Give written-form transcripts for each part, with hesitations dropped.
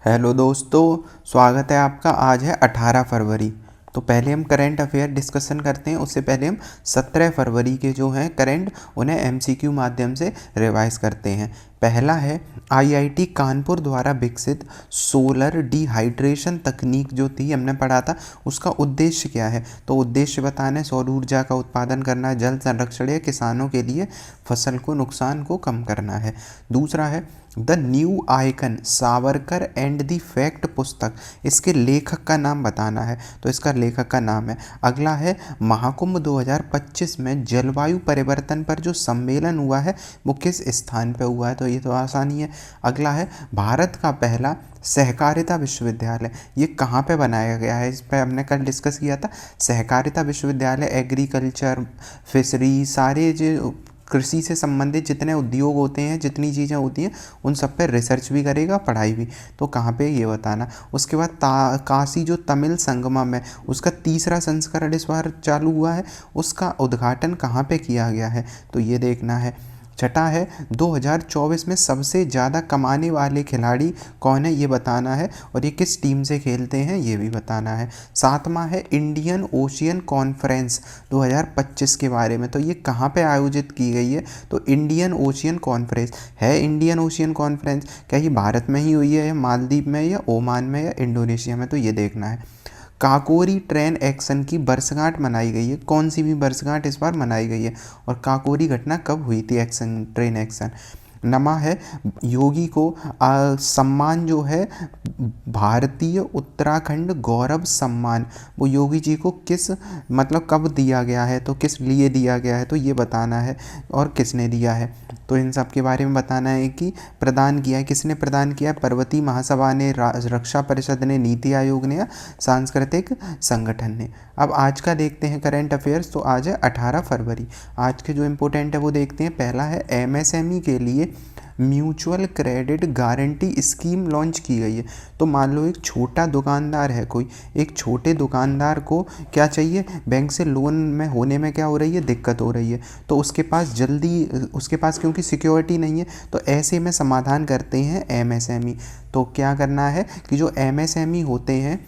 Hello दोस्तों, स्वागत है आपका। आज है 18 फरवरी। तो पहले हम करंट अफेयर डिस्कशन करते हैं। उससे पहले हम 17 फरवरी के जो हैं करंट, उन्हें एमसीक्यू माध्यम से रिवाइज करते हैं। पहला है, आईआईटी कानपुर द्वारा विकसित सोलर डिहाइड्रेशन तकनीक जो थी, हमने पढ़ा था, उसका उद्देश्य क्या है। तो उद्देश्य बताना है सौर ऊर्जा का उत्पादन करना है, जल संरक्षण या किसानों के लिए फसल को नुकसान को कम करना है। दूसरा है, the new icon Savarkar and the fact पुस्तक, इसके लेखक का नाम बताना है। तो इसका लेखक का नाम है। अगला है, महाकुंभ 2025 में जलवायु परिवर्तन पर जो सम्मेलन हुआ है वो किस स्थान पर हुआ है। तो ये तो आसानी है। अगला है, भारत का पहला सहकारिता विश्वविद्यालय ये कहाँ पे बनाया गया है। इस पर हमने कल डिस्कस किया था। सहकारिता विश्वविद्यालय एग्रीकल्चर, फिशरी, सारे जो कृषि से संबंधित जितने उद्योग होते हैं, जितनी चीज़ें होती हैं, उन सब पे रिसर्च भी करेगा, पढ़ाई भी। तो कहाँ पे ये बताना। उसके बाद काशी जो तमिल संगमम है, उसका तीसरा संस्करण इस बार चालू हुआ है, उसका उद्घाटन कहाँ पे किया गया है, तो ये देखना है। छठा है, 2024 में सबसे ज़्यादा कमाने वाले खिलाड़ी कौन है, ये बताना है। और ये किस टीम से खेलते हैं, ये भी बताना है। सातवां है, इंडियन ओशियन कॉन्फ्रेंस 2025 के बारे में। तो ये कहाँ पे आयोजित की गई है, तो इंडियन ओशियन कॉन्फ्रेंस है। इंडियन ओशियन कॉन्फ्रेंस क्या ये भारत में ही हुई है, या मालदीव में, या ओमान में, या इंडोनेशिया में, तो ये देखना है। काकोरी ट्रेन एक्शन की वर्षगांठ मनाई गई है। कौन सी भी वर्षगांठ इस बार मनाई गई है, और काकोरी घटना कब हुई थी, एक्शन ट्रेन एक्शन। नमा है, योगी को सम्मान जो है, भारतीय उत्तराखंड गौरव सम्मान, वो योगी जी को किस मतलब कब दिया गया है, तो किस लिए दिया गया है, तो ये बताना है, और किसने दिया है। तो इन सब के बारे में बताना है कि प्रदान किया है, किसने प्रदान किया है। पर्वतीय महासभा ने, रक्षा परिषद ने, नीति आयोग ने, या सांस्कृतिक संगठन ने। अब आज का देखते हैं करंट अफेयर्स। तो आज है 18 फरवरी। आज के जो इम्पोर्टेंट है वो देखते हैं। पहला है, एमएसएमई के लिए mutual credit guarantee scheme launch की गई है। तो मान लो एक छोटा दुकानदार है कोई, एक छोटे दुकानदार को क्या चाहिए, बैंक से लोन में होने में क्या हो रही है, दिक्कत हो रही है। तो उसके पास जल्दी, उसके पास क्योंकि सिक्योरिटी नहीं है, तो ऐसे में समाधान करते हैं एमएसएमई। तो क्या करना है कि जो एमएसएमई होते हैं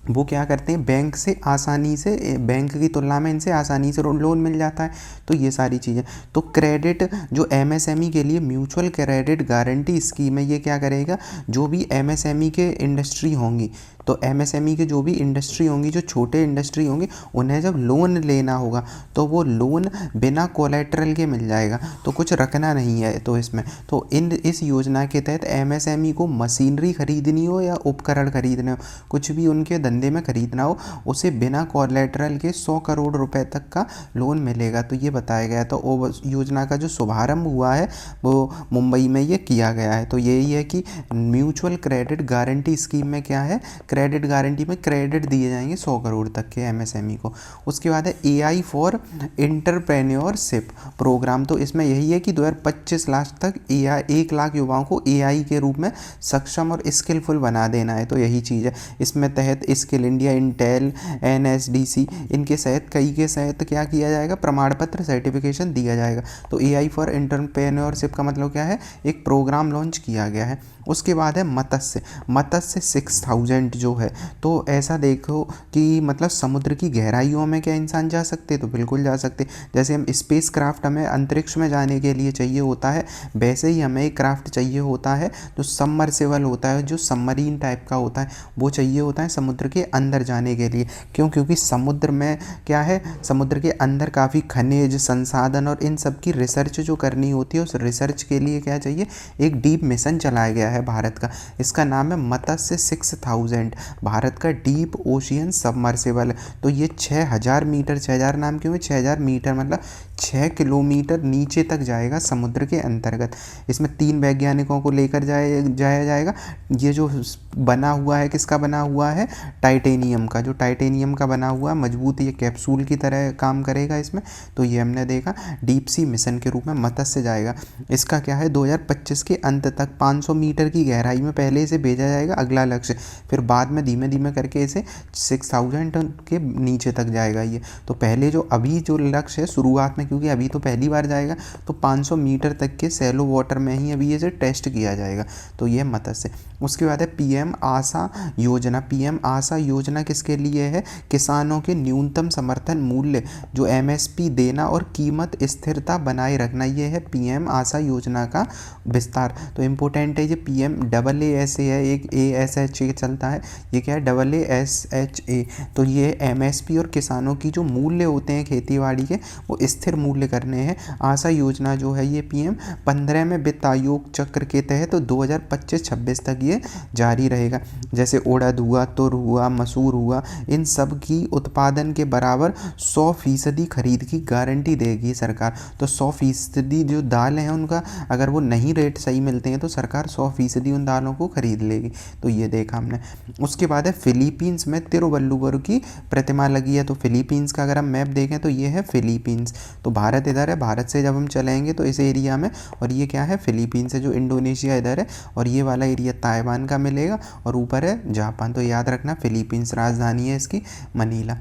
वो क्या करते हैं, बैंक से आसानी से, बैंक की तुलना में इनसे आसानी से लोन मिल जाता है। तो ये सारी चीज़ें। तो क्रेडिट जो एमएसएमई के लिए म्यूचुअल क्रेडिट गारंटी स्कीम है, ये क्या करेगा, जो भी एमएसएमई के इंडस्ट्री होंगी, तो एमएसएमई के जो भी इंडस्ट्री होंगी, जो छोटे इंडस्ट्री होंगे, उन्हें जब लोन लेना होगा तो वो लोन बिना कोलेट्रल के मिल जाएगा। तो कुछ रखना नहीं है तो इसमें। तो इस योजना के तहत एमएसएमई को मशीनरी खरीदनी हो या उपकरण खरीदने हो, कुछ भी उनके धंधे में खरीदना हो, उसे बिना कोलेट्रल के 100 करोड़ रुपए तक का लोन मिलेगा। तो ये बताया गया। तो वो योजना का जो शुभारंभ हुआ है वो मुंबई में ये किया गया है। तो यही है कि म्यूचुअल क्रेडिट गारंटी स्कीम में क्या है, क्रेडिट गारंटी में क्रेडिट दिए जाएंगे 100 करोड़ तक के एमएसएमई को। उसके बाद है, एआई फॉर एंटरप्रेन्योरशिप प्रोग्राम। तो इसमें यही है कि 2025 लास्ट तक एआई 1 लाख युवाओं को एआई के रूप में सक्षम और स्किलफुल बना देना है। तो यही चीज़ है। इसमें तहत स्किल इंडिया, इंटेल, एनएसडीसी, इनके तहत कई के तहत क्या किया जाएगा, प्रमाण पत्र, सर्टिफिकेशन दिया जाएगा। तो एआई फॉर एंटरप्रेन्योरशिप का मतलब क्या है, एक प्रोग्राम लॉन्च किया गया है। उसके बाद है मत्स्य। मत्स्य 6000 जो है, तो ऐसा देखो कि मतलब समुद्र की गहराइयों में क्या इंसान जा सकते, तो बिल्कुल जा सकते। जैसे हम स्पेस क्राफ्ट हमें अंतरिक्ष में जाने के लिए चाहिए होता है, वैसे ही हमें एक क्राफ्ट चाहिए होता है जो सबमर्सिबल होता है, जो सबमरीन टाइप का होता है, वो चाहिए होता है समुद्र के अंदर जाने के लिए। क्यों, क्योंकि समुद्र में क्या है, समुद्र के अंदर काफ़ी खनिज संसाधन और इन सब की रिसर्च जो करनी होती है, उस रिसर्च के लिए क्या चाहिए, एक डीप मिशन चलाया गया है भारत का। इसका नाम है मत्स्य 6000, भारत का डीप ओशियन सबमर्सिबल है। तो ये 6000 मीटर, 6000 नाम क्यों है, 6000 मीटर मतलब 6 किलोमीटर नीचे तक जाएगा समुद्र के अंतर्गत। इसमें 3 वैज्ञानिकों को लेकर जाया जाएगा। ये जो बना हुआ है, किसका बना हुआ है, टाइटेनियम का। जो टाइटेनियम का बना हुआ है, मजबूत, ये कैप्सूल की तरह काम करेगा इसमें। तो ये हमने देखा, डीप सी मिशन के रूप में मत्स्य जाएगा। इसका क्या है, 2025 के अंत तक 500 मीटर की गहराई में पहले इसे भेजा जाएगा, अगला लक्ष्य। फिर बाद में धीमे धीमे करके इसे 6000 के नीचे तक जाएगा ये। तो पहले जो अभी जो लक्ष्य है, शुरुआत में क्योंकि अभी तो पहली बार जाएगा, तो 500 मीटर तक के सैलो वाटर में ही अभी ये टेस्ट किया जाएगा। तो ये मत्स्य। उसके बाद है पीएम आशा योजना। पीएम आशा योजना किसके लिए है? किसानों के न्यूनतम समर्थन मूल्य जो एमएसपी देना और कीमत स्थिरता बनाए रखना, ये है पीएम आशा योजना का विस्तार। तो इम्पोर्टेंट है ये PMAASA है, एक ASHA चलता है, ये क्या है AASHA। तो ये एमएसपी और किसानों की जो मूल्य होते हैं खेतीबाड़ी के वो स्थिर मूल्य करने हैं। आशा योजना जो है ये PM 15 में वित्त आयोग चक्र के तहत तो 2025-26 तक ये जारी रहेगा। जैसे उड़द हुआ, तुर हुआ, मसूर हुआ, इन सब की उत्पादन के बराबर 100% खरीद की गारंटी देगी सरकार। तो 100% जो दाल हैं उनका अगर वो नहीं रेट सही मिलते हैं तो सरकार 100% उन दालों को खरीद लेगी। तो ये देखा हमने। उसके बाद है फिलीपींस में तिरुवल्लुवर की प्रतिमा लगी है। तो फिलीपींस का अगर हम मैप देखें तो ये है फिलीपींस। तो भारत इधर है, भारत से जब हम चलेंगे तो इस एरिया में, और ये क्या है फिलीपींस है। जो इंडोनेशिया इधर है और ये वाला एरिया ताइवान का मिलेगा और ऊपर है जापान। तो याद रखना फिलीपींस, राजधानी है इसकी मनीला।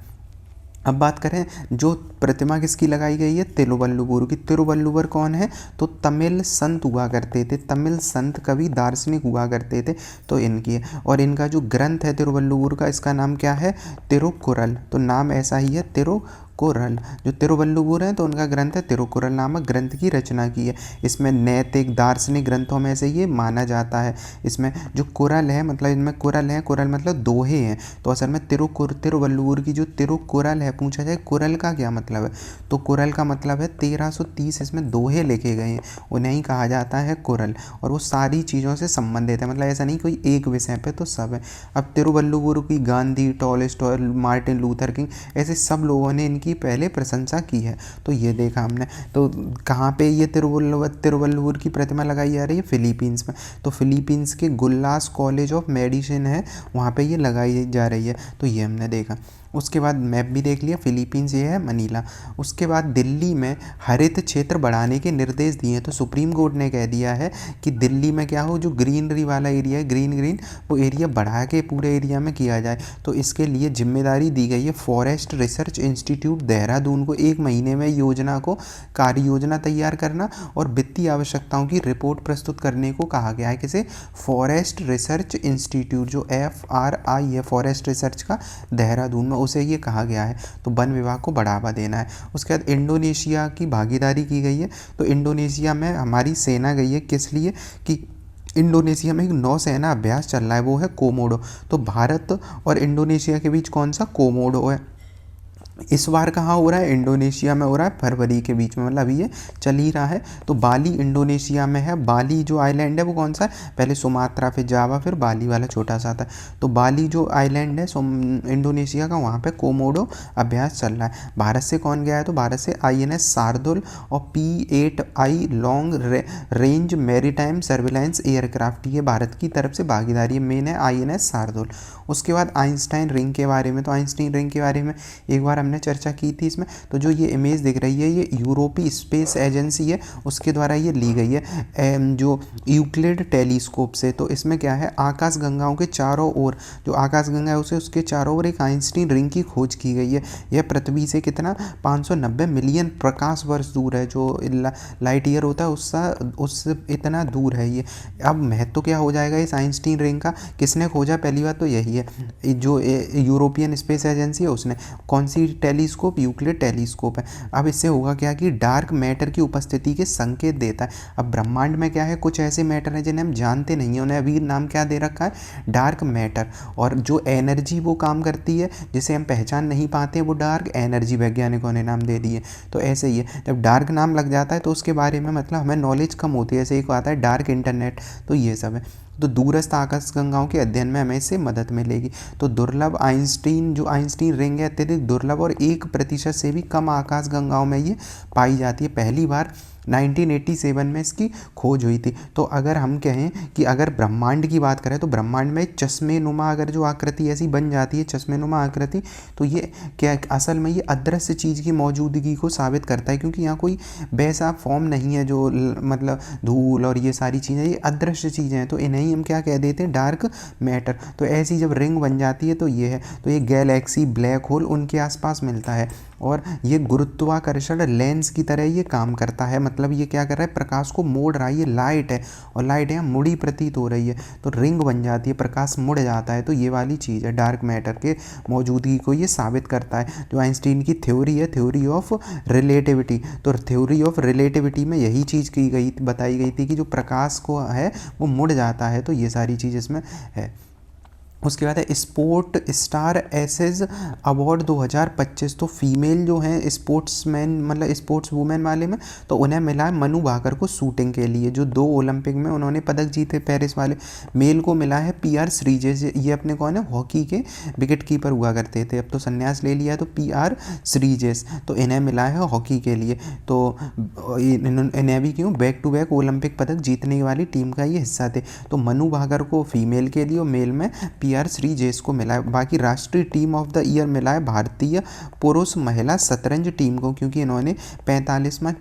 अब बात करें जो प्रतिमा किसकी लगाई गई है, तिरुवल्लुवर की। तिरुवल्लुवर कौन है? तो तमिल संत हुआ करते थे, तमिल संत कवि दार्शनिक हुआ करते थे, तो इनकी है। और इनका जो ग्रंथ है तिरुवल्लुवर का, इसका नाम क्या है? तिरुकुरल। तो नाम ऐसा ही है तिरुकुरल। जो तिरुवल्लुवर है तो उनका ग्रंथ है तिरुकुरल नामक ग्रंथ की रचना की है। इसमें नैतिक दार्शनिक ग्रंथों में से ये माना जाता है। इसमें जो कुरल है मतलब इनमें कुरल है, कुरल मतलब दोहे हैं। तो असल में तिरुवल्लुवर की जो तिरुकुरल है, पूछा जाए कुरल का क्या मतलब है, तो कुरल का मतलब है 1330 इसमें दोहे लिखे गए हैं, उन्हें ही कहा जाता है कुरल। और वो सारी चीज़ों से संबंधित है, मतलब ऐसा नहीं कोई एक विषय पे, तो सब है। अब तिरुवल्लुवर की Gandhi, Tolstoy, Martin Luther king, ऐसे सब लोगों ने इनकी पहले प्रशंसा की है। तो ये देखा हमने। तो कहाँ पे ये तिरुवल्लुवर की प्रतिमा लगाई जा रही है? फिलीपींस में। तो फिलीपींस के गुल्लास कॉलेज ऑफ मेडिसिन है, वहाँ पे ये लगाई जा रही है। तो ये हमने देखा। उसके बाद मैप भी देख लिया, फिलीपींस ये है मनीला। उसके बाद दिल्ली में हरित क्षेत्र बढ़ाने के निर्देश दिए। तो सुप्रीम कोर्ट ने कह दिया है कि दिल्ली में क्या हो, जो ग्रीनरी वाला एरिया है, ग्रीन वो एरिया बढ़ा के पूरे एरिया में किया जाए। तो इसके लिए जिम्मेदारी दी गई है फॉरेस्ट रिसर्च इंस्टीट्यूट देहरादून को 1 महीने में योजना को कार्य योजना तैयार करना और वित्तीय आवश्यकताओं की रिपोर्ट प्रस्तुत करने को कहा गया है। किसे? फॉरेस्ट रिसर्च इंस्टीट्यूट, जो FRI है फॉरेस्ट रिसर्च का देहरादून में, उसे ये कहा गया है। तो वन विभाग को बढ़ावा देना है। उसके बाद इंडोनेशिया की भागीदारी की गई है। तो इंडोनेशिया में हमारी सेना गई है, किस लिए? कि इंडोनेशिया में एक नौसेना अभ्यास चल रहा है, वो है कोमोडो। तो भारत और इंडोनेशिया के बीच कौन सा? कोमोडो है। इस बार कहाँ हो रहा है? इंडोनेशिया में हो रहा है, फरवरी के बीच में, मतलब अभी ये चल ही रहा है। तो बाली इंडोनेशिया में है। बाली जो आइलैंड है वो कौन सा है? पहले सुमात्रा, फिर जावा, फिर बाली वाला छोटा सा था। तो बाली जो आइलैंड है इंडोनेशिया का, वहाँ पे कोमोडो अभ्यास चल रहा है। भारत से कौन गया है? तो भारत से INS शार्दुल और P8I long range maritime surveillance aircraft, ये भारत की तरफ से भागीदारी मेन है INS शार्दुल। उसके बाद आइंस्टाइन रिंग के बारे में। तो आइंस्टाइन रिंग के बारे में एक बार हमने चर्चा की थी इसमें। तो जो ये इमेज दिख रही है ये यूरोपीय स्पेस एजेंसी है, उसके द्वारा ये ली गई है जो यूक्लिड टेलीस्कोप से। तो इसमें क्या है, आकाश गंगाओं के चारों ओर, जो आकाश गंगा है उसे उसके चारों ओर एक आइंस्टाइन रिंग की खोज की गई है। यह पृथ्वी से कितना 590 मिलियन प्रकाश वर्ष दूर है, जो लाइट ईयर होता है उससे इतना दूर है ये। अब महत्व क्या हो जाएगा इस आइंस्टाइन रिंग का? किसने खोजा? पहली बात तो यही है, जो यूरोपियन स्पेस एजेंसी है उसने। कौन सी टेलीस्कोप? यूक्लिड टेलीस्कोप है। अब इससे होगा क्या कि डार्क मैटर की उपस्थिति के संकेत देता है। अब ब्रह्मांड में क्या है, कुछ ऐसे मैटर हैं जिन्हें हम जानते नहीं हैं, उन्हें अभी नाम क्या दे रखा है? Dark matter. और जो एनर्जी वो काम करती है जिसे हम पहचान नहीं पाते, वो डार्क एनर्जी वैज्ञानिकों ने नाम दे दिए। तो ऐसे ही है, जब डार्क नाम लग जाता है तो उसके बारे में मतलब हमें नॉलेज कम होती है। ऐसे एक आता है डार्क इंटरनेट, तो ये सब है। तो दूरस्थ आकाशगंगाओं के अध्ययन में हमें इससे मदद मिलेगी। तो दुर्लभ जो आइंस्टाइन रिंग है अत्यधिक दुर्लभ और 1% से भी कम आकाशगंगाओं में ये पाई जाती है। पहली बार 1987 में इसकी खोज हुई थी। तो अगर हम कहें कि अगर ब्रह्मांड की बात करें तो ब्रह्मांड में चश्मे नुमा अगर जो आकृति ऐसी बन जाती है, चश्मे नुमा आकृति, तो ये क्या असल में ये अदृश्य चीज़ की मौजूदगी को साबित करता है, क्योंकि यहाँ कोई वैसा फॉर्म नहीं है जो मतलब धूल और ये सारी चीज़ें, ये अदृश्य चीज़ें हैं। तो इन्हें हम क्या कह देते हैं? Dark matter. तो ऐसी जब रिंग बन जाती है तो ये है, तो ये गैलेक्सी, ब्लैक होल उनके आसपास मिलता है। और ये गुरुत्वाकर्षण लेंस की तरह ये काम करता है, मतलब ये क्या कर रहा है, प्रकाश को मोड़ रहा है। ये लाइट है और लाइट यहाँ मुड़ी प्रतीत हो रही है तो रिंग बन जाती है, प्रकाश मुड़ जाता है। तो ये वाली चीज़ है, डार्क मैटर के मौजूदगी को ये साबित करता है। जो आइंस्टीन की थ्योरी है, थ्योरी ऑफ रिलेटिविटी, तो थ्योरी ऑफ रिलेटिविटी में यही चीज़ की गई बताई गई थी कि जो प्रकाश को है वो मुड़ जाता है। तो ये सारी चीज़ इसमें है। उसके बाद है स्पोर्ट स्टार एसेज अवार्ड 2025। तो फीमेल जो हैं स्पोर्ट्समैन, मतलब स्पोर्ट्स वुमेन वाले में, तो उन्हें मिला है मनु भाकर को शूटिंग के लिए, जो 2 ओलंपिक में उन्होंने पदक जीते पेरिस वाले। मेल को मिला है PR श्रीजेश, ये अपने कौन है, हॉकी के विकेट कीपर हुआ करते थे, अब तो संन्यास ले लिया। तो PR श्रीजेश, तो इन्हें मिला है हॉकी के लिए। तो इन्हें भी क्यों, बैक टू बैक ओलंपिक पदक जीतने वाली टीम का ये हिस्सा थे। तो मनु भाकर को फीमेल के लिए और मेल में PR श्रीजेश को मिला है। बाकी राष्ट्रीय टीम ऑफ द ईयर मिला है भारतीय पुरुष महिला शतरंज टीम को, क्योंकि इन्होंने 45वां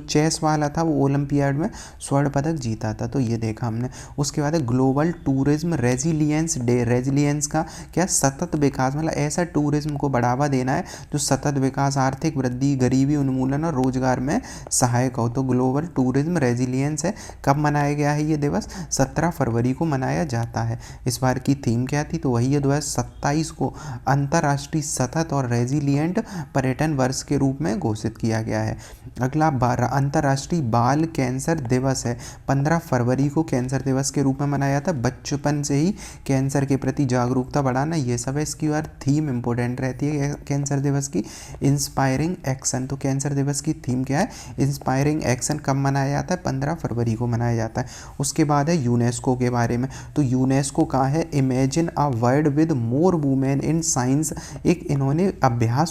चेस वाला था वो ओलंपियाड में स्वर्ण पदक जीता था। तो ये देखा हमने। उसके बाद है global tourism resilience day. Resilience का क्या, सतत विकास, मतलब ऐसा टूरिज्म को बढ़ावा देना है जो सतत विकास, आर्थिक वृद्धि, गरीबी उन्मूलन और रोजगार में सहायक हो। तो ग्लोबल टूरिज्म रेजिलियंस है। कब मनाया गया है ये दिवस, 17 फरवरी को मनाया जाता है। इस बार की थीम क्या थी, तो वही है 2027 को अंतर्राष्ट्रीय सतत और रेजिलियंट पर्यटन वर्ष के रूप में घोषित किया गया है। अगला अंतर्राष्ट्रीय बाल कैंसर दिवस है। 15 फरवरी को कैंसर दिवस के रूप में मनाया जाता है। बचपन से ही कैंसर के प्रति जागरूकता बढ़ाना, ये सब है। इसकी बार थीम इंपॉर्टेंट रहती है कैंसर दिवस की, इंस्पायरिंग एक्शन। तो कैंसर दिवस की थीम क्या है, इंस्पायरिंग एक्शन। कब मनाया जाता है, 15 फरवरी को मनाया जाता है। उसके बाद है यूनेस्को के बारे में। तो यूनेस्को कहाँ है, imagine a world with more women in science. एक इन्होंने अभियान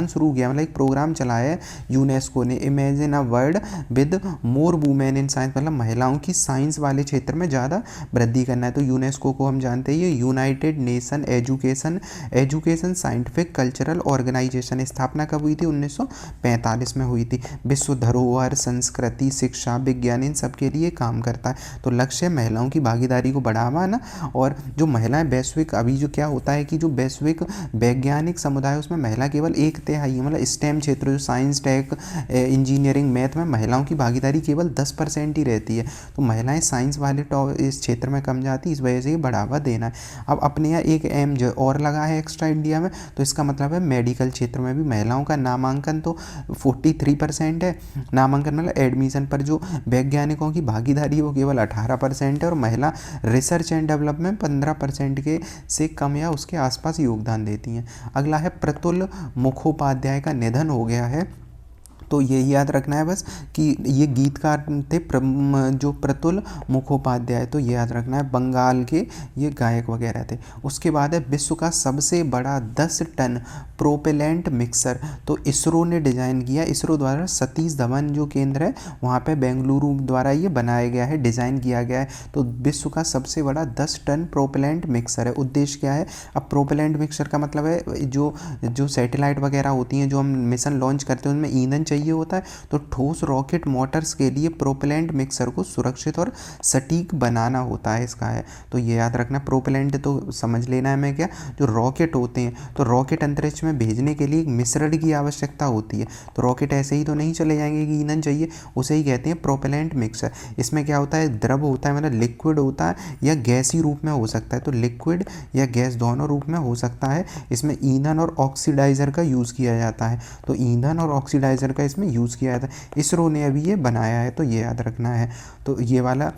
शुरू किया, मतलब एक प्रोग्राम चलाया है यूनेस्को ने, imagine a world with more women in science, मतलब महिलाओं की साइंस वाले क्षेत्र में ज़्यादा वृद्धि करना है। तो यूनेस्को को हम जानते हैं ये United Nation Education Scientific Cultural Organization, स्थापना कब हुई थी, 1945 में हुई थी। विश्व धरोहर, संस्कृति, शिक्षा, विज्ञान, इन सब के लिए काम करता है। तो लक्ष्य महिलाओं की भागीदारी को बढ़ावा ना, और जो महिलाएं वैश्विक, अभी जो क्या होता है कि जो वैश्विक वैज्ञानिक समुदाय है उसमें महिला केवल 1/3 है, मतलब स्टेम क्षेत्र जो साइंस, टेक, इंजीनियरिंग, मैथ में महिलाओं की भागीदारी केवल 10% ही रहती है। तो महिलाएं साइंस वाले इस क्षेत्र में कम जाती, इस वजह से ये बढ़ावा देना है। अब अपने यहाँ एक एम जो और लगा है एक्स्ट्रा इंडिया में, तो इसका मतलब है मेडिकल क्षेत्र में भी महिलाओं का नामांकन तो 43% है। नामांकन मतलब एडमिशन पर जो वैज्ञानिकों की भागीदारी है वो केवल 18% है, और महिला रिसर्च एंड डेवलपमेंट 15% के से कम या उसके आसपास योगदान देती हैं। अगला है प्रफुल्ल मुखोपाध्याय का निधन हो गया है। तो ये याद रखना है बस कि ये गीतकार थे जो प्रफुल्ल मुखोपाध्याय, तो ये याद रखना है, बंगाल के ये गायक वगैरह थे। उसके बाद है विश्व का सबसे बड़ा 10 टन प्रोपेलेंट मिक्सर, तो इसरो ने डिज़ाइन किया, इसरो द्वारा सतीश धवन जो केंद्र है वहाँ पे बेंगलुरु द्वारा ये बनाया गया है, डिज़ाइन किया गया है। तो विश्व का सबसे बड़ा 10 टन प्रोपेलेंट मिक्सर है। उद्देश्य क्या है, अब प्रोपेलेंट मिक्सर का मतलब है जो सैटेलाइट वगैरह होती हैं, जो हम मिशन लॉन्च करते हैं उनमें ईंधन चाहिए होता है, तो ठोस रॉकेट मोटर्स के लिए प्रोपेलेंट मिक्सर को सुरक्षित और सटीक बनाना होता है इसका है। तो ये याद रखना, प्रोपेलेंट तो समझ लेना है मैं क्या, जो रॉकेट होते हैं, तो रॉकेट अंतरिक्ष में भेजने के लिए एक मिश्रण की आवश्यकता होती है। तो रॉकेट ऐसे ही तो नहीं चले जाएंगे कि ईंधन चाहिए, उसे ही कहते हैं प्रोपेलेंट मिक्सर। इसमें क्या होता है, द्रव होता है, मतलब लिक्विड होता है या गैसी रूप में हो सकता है, तो लिक्विड या गैस दोनों रूप में हो सकता है। इसमें ईंधन और ऑक्सीडाइजर का यूज़ किया जाता है, तो ईंधन और ऑक्सीडाइजर का इसमें यूज़ किया जाता है। इसरो ने अभी ये बनाया है, तो ये याद रखना है। तो ये वाला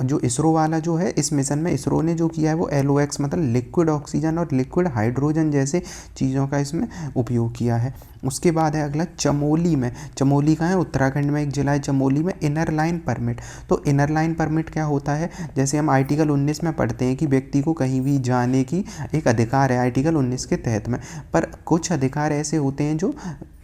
जो इसरो वाला जो है, इस मिशन में इसरो ने जो किया है वो LOX मतलब लिक्विड ऑक्सीजन और लिक्विड हाइड्रोजन जैसे चीज़ों का इसमें उपयोग किया है। उसके बाद है अगला चमोली में। चमोली कहाँ है, उत्तराखंड में एक जिला है चमोली में, इनर लाइन परमिट। तो इनर लाइन परमिट क्या होता है, जैसे हम आर्टिकल 19 में पढ़ते हैं कि व्यक्ति को कहीं भी जाने की एक अधिकार है आर्टिकल 19 के तहत में, पर कुछ अधिकार ऐसे होते हैं जो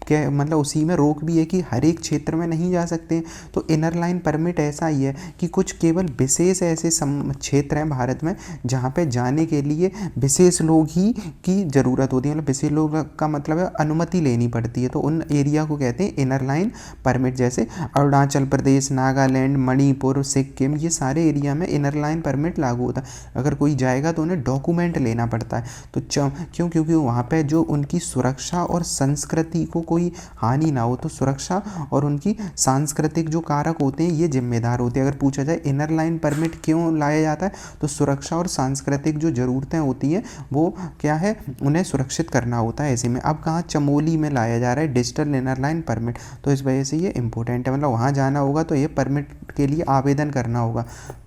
क्या मतलब उसी में रोक भी है कि हर एक क्षेत्र में नहीं जा सकते। तो इनर लाइन परमिट ऐसा ही है कि कुछ केवल विशेष ऐसे क्षेत्र हैं भारत में जहाँ पे जाने के लिए विशेष लोग ही की ज़रूरत होती है, मतलब विशेष लोग का मतलब है अनुमति लेनी पड़ती है। तो उन एरिया को कहते हैं इनर लाइन परमिट। जैसे अरुणाचल प्रदेश, नागालैंड, मणिपुर, सिक्किम, ये सारे एरिया में इनर लाइन परमिट लागू होता है। अगर कोई जाएगा तो उन्हें डॉक्यूमेंट लेना पड़ता है। तो क्यों? क्योंकि वहाँ पे जो उनकी सुरक्षा और संस्कृति को कोई हानि ना हो, तो सुरक्षा और उनकी सांस्कृतिक जो कारक होते हैं ये जिम्मेदार होते हैं। अगर पूछा जाए इनर लाइन परमिट क्यों लाया जाता है, तो सुरक्षा और सांस्कृतिक जो ज़रूरतें होती हैं वो क्या है, उन्हें सुरक्षित करना होता है। ऐसे में अब कहाँ चमोली में लाया जा रहा है डिजिटल इनर लाइन परमिट, तो इस वजह से ये इंपॉर्टेंट है। मतलब वहाँ जाना होगा तो ये परमिट के लिए आवेदन करना होगा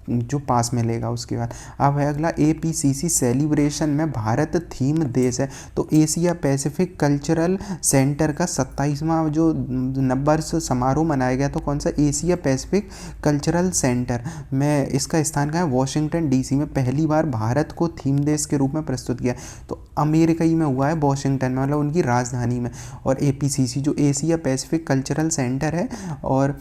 जो पास में लेगा। उसके बाद अब है अगला APCC सेलिब्रेशन में भारत थीम देश है। तो एशिया पैसिफिक कल्चरल सेंटर का 27वां जो नववर्ष समारोह मनाया गया, तो कौन सा, एशिया पैसिफिक कल्चरल सेंटर में। इसका स्थान कहाँ है, वॉशिंगटन DC में। पहली बार भारत को थीम देश के रूप में प्रस्तुत किया तो अमेरिका ही में हुआ है, वॉशिंगटन में, मतलब उनकी राजधानी में। और APCC जो एशिया पैसिफिक कल्चरल सेंटर है, और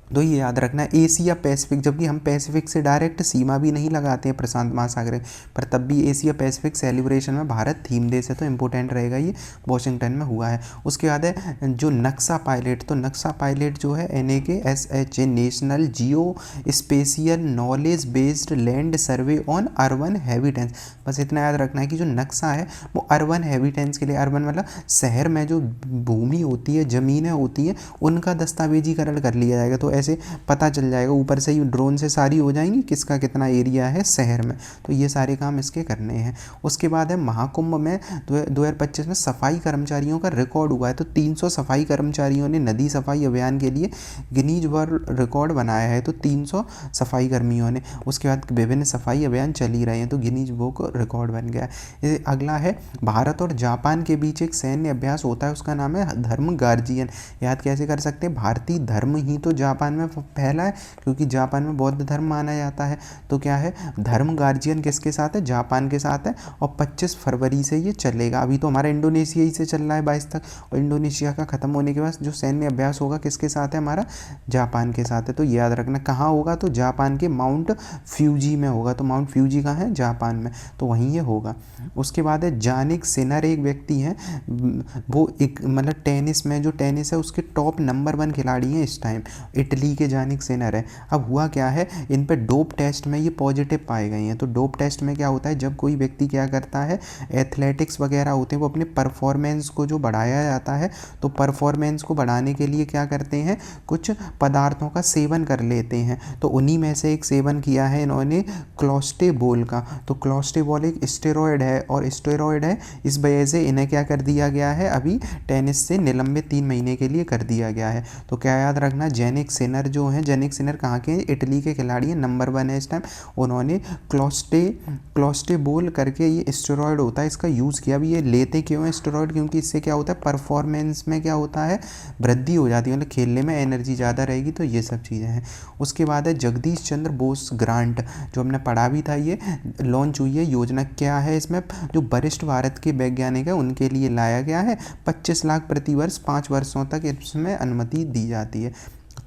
तो ये याद रखना है एशिया पैसिफिक, जबकि हम पैसिफिक से डायरेक्ट सीमा भी नहीं लगाते हैं प्रशांत महासागर, पर तब भी एशिया पैसिफिक सेलिब्रेशन में भारत थीम देश है, तो इम्पोर्टेंट रहेगा ये, वॉशिंगटन में हुआ है। उसके बाद है जो नक्शा पायलट, तो नक्शा पायलट जो है NAKSHA national geo spatial knowledge based land survey on urban habitations. बस इतना याद रखना है कि जो नक्शा है वो अर्बन हैबिटेंस के लिए, अर्बन मतलब शहर में जो भूमि होती है, ज़मीनें होती हैं, उनका दस्तावेजीकरण कर लिया जाएगा। तो ऐसे पता चल जाएगा, ऊपर से ही ड्रोन से सारी हो जाएंगी किसका कितना एरिया है शहर में। तो ये सारे काम इसके करने हैं। उसके बाद है महाकुंभ में 2025 में सफाई कर्मचारियों का रिकॉर्ड हुआ है। तो 300 सफाई कर्मचारियों ने नदी सफाई अभियान के लिए गिनीज वर्ल्ड रिकॉर्ड बनाया है। तो 300 सफाई कर्मियों ने। उसके बाद विभिन्न सफाई अभियान चल ही रहे हैं, तो गिनीज बुक रिकॉर्ड बन गया है। अगला है भारत और जापान के बीच एक सैन्य अभ्यास होता है, उसका नाम है धर्म गार्जियन। याद कैसे कर सकते हैं, भारतीय धर्म ही तो जापान में पहला है, क्योंकि जापान में बौद्ध धर्म माना जाता है। तो क्या है, धर्म गार्जियन किसके साथ है, जापान के साथ है, और 25 फरवरी से ये चलेगा। अभी तो हमारा इंडोनेशिया ही से चल रहा है 22 तक, और इंडोनेशिया का खत्म होने के बाद जो सैन्य अभ्यास होगा किसके साथ है, हमारा जापान के साथ है। तो याद रखना कहाँ होगा, तो जापान के माउंट फ्यूजी में होगा। तो माउंट फ्यूजी कहाँ है, जापान में, तो वहीं ये होगा। उसके बाद है जानिक सिनर, एक व्यक्ति हैं, वो एक मतलब टेनिस में, जो टेनिस है उसके टॉप नंबर 1 खिलाड़ी हैं इस टाइम, इटली के जानिक सिनर है। अब हुआ क्या है, इन पे डोप टेस्ट में ये पॉजिटिव पाए गए हैं। तो डोप टेस्ट में क्या होता है, जब कोई व्यक्ति क्या करता है, एथलेटिक्स वगैरह होते हैं, वो अपने परफॉर्मेंस को जो बढ़ाया जाता है, तो परफॉर्मेंस को बढ़ाने के लिए क्या करते हैं, कुछ पदार्थों का सेवन कर लेते हैं। तो उन्हीं में से एक सेवन किया है इन्होंने क्लोस्टेबोल का। तो क्लोस्टेबोल एक स्टेरॉयड है, और स्टेरॉयड है, इस वजह से इन्हें क्या कर दिया गया है, अभी टेनिस से निलंबित 3 महीने के लिए कर दिया गया है। तो क्या याद रखना, जेनिक सिनर जो है, जेनिक सिनर कहाँ के हैं, इटली के खिलाड़ी हैं, नंबर 1 है इस टाइम। उन्होंने क्लोस्टेबोल करके ये स्टेरॉयड होता है, इसका यूज़ किया। अभी ये लेते क्यों है स्टेरॉयड, क्योंकि इससे क्या होता है, परफॉर्मेंस में क्या होता है, वृद्धि हो जाती है, मतलब खेलने में एनर्जी ज़्यादा रहेगी। तो ये सब चीज़ें हैं। उसके बाद है जगदीश चंद्र बोस ग्रांट, जो हमने पढ़ा भी था, ये लॉन्च हुई है योजना। क्या है इसमें, जो वरिष्ठ भारत के वैज्ञानिक है उनके लिए लाया गया है। 25 लाख प्रति वर्ष 5 वर्षों तक इसमें अनुमति दी जाती है।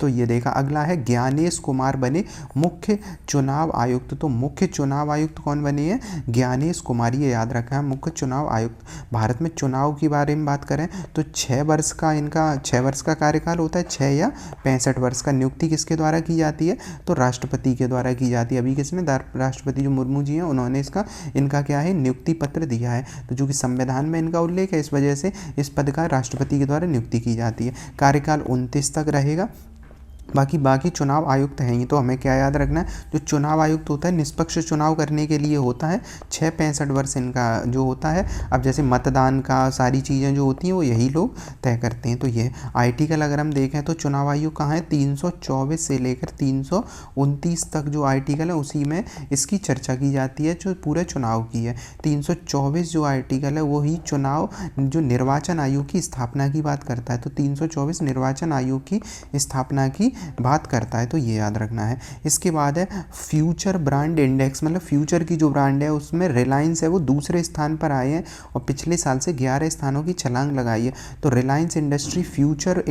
तो ये देखा। अगला है ज्ञानेश कुमार बने मुख्य चुनाव आयुक्त। तो मुख्य चुनाव आयुक्त कौन बने हैं, ज्ञानेश कुमार, ये याद रखा है, मुख्य चुनाव आयुक्त। भारत में चुनाव के बारे में बात करें तो 6 वर्ष का इनका 6 वर्ष का कार्यकाल होता है, 6 या 65 वर्ष का। नियुक्ति किसके द्वारा की जाती है, तो राष्ट्रपति के द्वारा की जाती है। अभी किसने, राष्ट्रपति जो मुर्मू जी हैं, उन्होंने इनका क्या है, नियुक्ति पत्र दिया है। तो जो कि संविधान में इनका उल्लेख है, इस वजह से इस पद का राष्ट्रपति के द्वारा नियुक्ति की जाती है। कार्यकाल 29 तक रहेगा। बाकी चुनाव आयुक्त हैं। ये तो हमें क्या याद रखना है, जो चुनाव आयुक्त होता है निष्पक्ष चुनाव करने के लिए होता है। 6-65 वर्ष इनका जो होता है। अब जैसे मतदान का सारी चीज़ें जो होती हैं वो यही लोग तय करते हैं। तो ये आर्टिकल अगर हम देखें तो चुनाव आयोग कहाँ है, 324 से लेकर 329 तक जो आर्टिकल है उसी में इसकी चर्चा की जाती है, जो पूरे चुनाव की है। 324 जो आर्टिकल है वो ही चुनाव जो निर्वाचन आयोग की स्थापना की बात करता है। तो 324 निर्वाचन आयोग की स्थापना की बात करता है, तो ये याद रखना है। इसके बाद है फ्यूचर ब्रांड इंडेक्स, मतलब फ्यूचर की जो ब्रांड है उसमें रिलायंस है वो दूसरे स्थान पर आए हैं और पिछले साल से 11 स्थानों की छलांग लगाई है। तो रिलायंस इंडस्ट्री फ्यूचर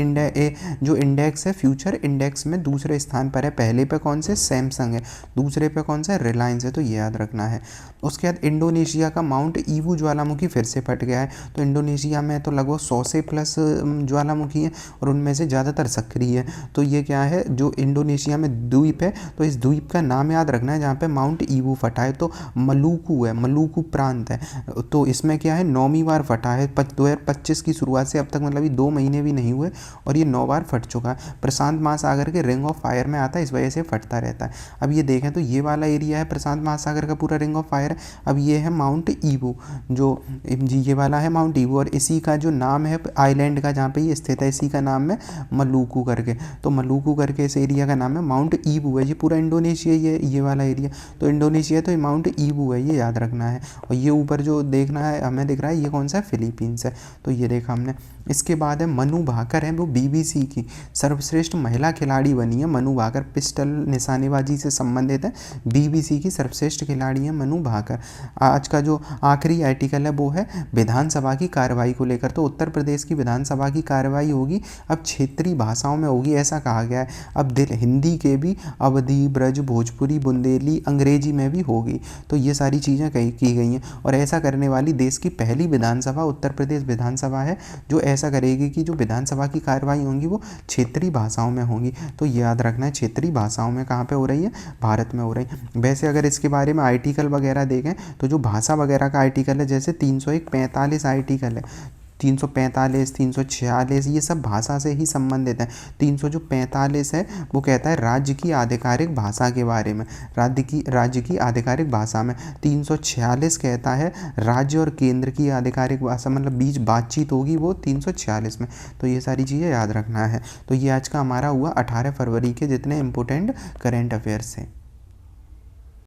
जो इंडेक्स है फ्यूचर इंडेक्स में दूसरे स्थान पर है। पहले पे कौन से, सैमसंग है, दूसरे पे कौन सा, रिलायंस है, तो ये याद रखना है। उसके बाद इंडोनेशिया का माउंट ईवू ज्वालामुखी फिर से फट गया है। तो इंडोनेशिया में तो लगभग 100 से प्लस ज्वालामुखी है और उनमें से ज़्यादातर सक्रिय है। तो ये क्या है, जो इंडोनेशिया में द्वीप है, तो इस द्वीप का नाम याद रखना है जहाँ पे माउंट ईवू फटा है। तो मलुकू है, मलुकू प्रांत है। तो इसमें क्या है, 9वीं बार फटा है 2025 की शुरुआत से अब तक, मतलब ये 2 महीने भी नहीं हुए और ये 9 बार फट चुका है। प्रशांत महासागर के रिंग ऑफ फायर में आता है, इस वजह से फटता रहता है। अब ये देखें तो ये वाला एरिया है प्रशांत महासागर का पूरा रिंग ऑफ फायर। अब ये है माउंट ईवू, जो जी ये वाला है माउंट ईवू और इसी का जो नाम है आइलैंड का जहाँ पे ये स्थित है, इसी का नाम है मलुकू करके। तो मलुकू करके इस एरिया का नाम है माउंट ईवू है। ये पूरा इंडोनेशिया ही है ये वाला एरिया, तो इंडोनेशिया तो ये माउंट ईवू है, ये याद रखना है। और ये ऊपर जो देखना है हमें दिख रहा है, ये कौन सा है, फिलीपींस है। तो ये देखा हमने। इसके बाद है मनु भाकर है, वो बीबीसी की सर्वश्रेष्ठ महिला खिलाड़ी बनी है। मनु भाकर पिस्टल निशानेबाजी से संबंधित है, बीबीसी की सर्वश्रेष्ठ खिलाड़ी है मनु भाकर। आज का जो आखिरी आर्टिकल है वो है विधानसभा की कार्रवाई को लेकर। तो उत्तर प्रदेश की विधानसभा की कार्रवाई होगी अब क्षेत्रीय भाषाओं में होगी, ऐसा कहा गया है। अब हिंदी के भी अवधी, ब्रज, भोजपुरी, बुंदेली, अंग्रेजी में भी होगी। तो ये सारी चीज़ें की गई हैं और ऐसा करने वाली देश की पहली विधानसभा उत्तर प्रदेश विधानसभा है जो ऐसा करेगी कि जो विधानसभा की कार्रवाई होंगी वो क्षेत्रीय भाषाओं में होंगी। तो ये याद रखना है, क्षेत्रीय भाषाओं में कहाँ पे हो रही है, भारत में हो रही है। वैसे अगर इसके बारे में आर्टिकल वगैरह देखें तो जो भाषा वगैरह का आर्टिकल है, जैसे 301, 45 आर्टिकल है, 345, 346, ये सब भाषा से ही संबंधित है। 345 है वो कहता है राज्य की आधिकारिक भाषा के बारे में, राज्य की आधिकारिक भाषा में। 346 कहता है राज्य और केंद्र की आधिकारिक भाषा, मतलब बीच बातचीत होगी वो 346 में। तो ये सारी चीज़ें याद रखना है। तो ये आज का हमारा हुआ 18 फरवरी के जितने इम्पोर्टेंट करेंट अफेयर्स हैं।